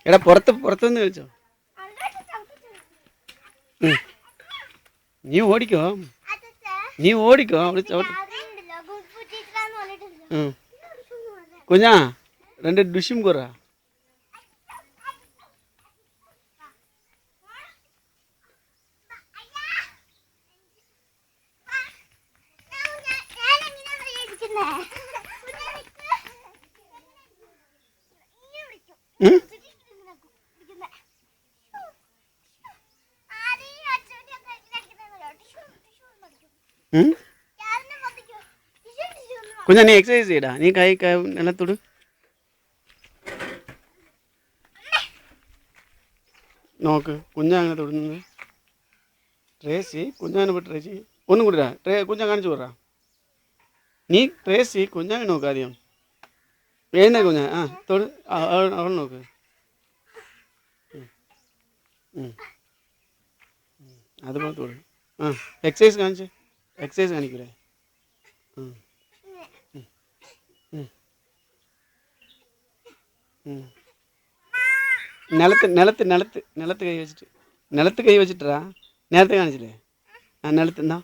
എടാ പുറത്തുനിന്ന് കളിച്ചോ. നീ ഓടിക്കോ അവിടെ ചവിട്ട്. കുഞ്ഞാ 2 ഡിഷും കുറ. കുഞ്ഞാ നീ എക്സസൈസ് ചെയ്യടാ. നീ കൈ നിലത്തോട്. നോക്ക് കുഞ്ഞാ അങ്ങനെ തൊടുന്നത്. ട്രേസി കുഞ്ഞാനെ പോയി ട്രേസി ഒന്നും കൂടിടാ. കുഞ്ഞാ കാണിച്ചു പോറാ. നീ ട്രേസി കുഞ്ഞാനെ നോക്ക് ആദ്യം. എഴുന്നേ കുഞ്ഞാ. തൊട്. അവൾ നോക്ക്. അതുപോലെ തൊട്. എക്സസൈസ് കാണിച്ചേ. എക്സസൈസ് കാണിക്കൂലേ. നിലത്ത് കൈ വെച്ചിട്ടാ നേരത്തെ കാണിച്ചില്ലേ. നിലത്ത് എന്നാ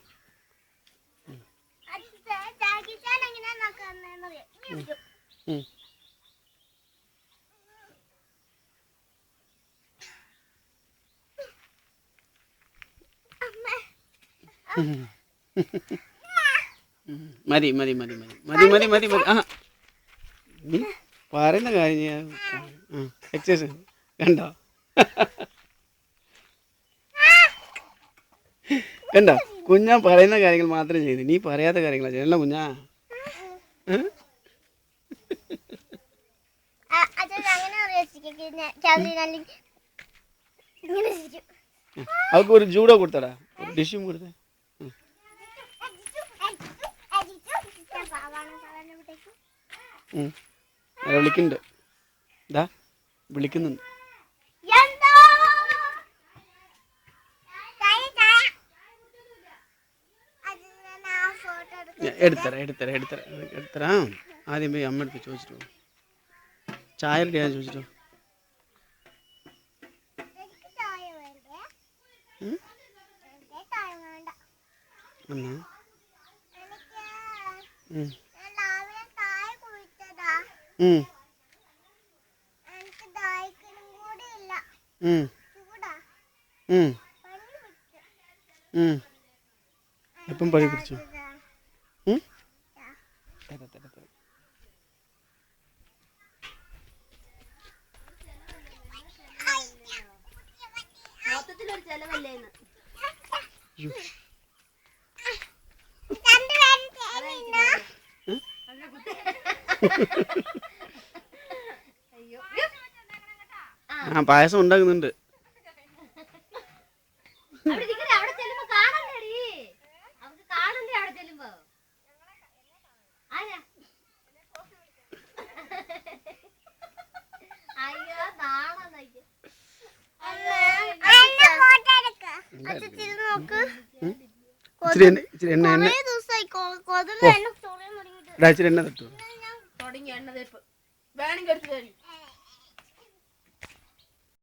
മതി മതി മതി മതി മതി മതി മതി മതി. നീ പറയുന്ന കാര്യം എക്സസൈസ് കണ്ടോ. കണ്ടോ കുഞ്ഞാ പറയുന്ന കാര്യങ്ങൾ മാത്രമേ ചെയ്തു. നീ പറയാത്ത കാര്യങ്ങളാ ചെയ്യണല്ലോ കുഞ്ഞാ. അവൾക്ക് ഒരു ജൂഡോ കൊടുത്തടാ. ഒരു ഡിഷും കൊടുത്തേ. വിളിക്കുന്നുണ്ട്. ഇതാ വിളിക്കുന്നുണ്ട്. എടുത്തരാ. ആദ്യം പോയി അമ്മ എടുത്ത് ചോദിച്ചിട്ട് ചായ ഞാൻ ചോദിച്ചിട്ടോ. എപ്പം പഴി പിടിച്ചു. പായസം ഉണ്ടാക്കുന്നുണ്ട്. ഇച്ചിരി എണ്ണ തട്ടു.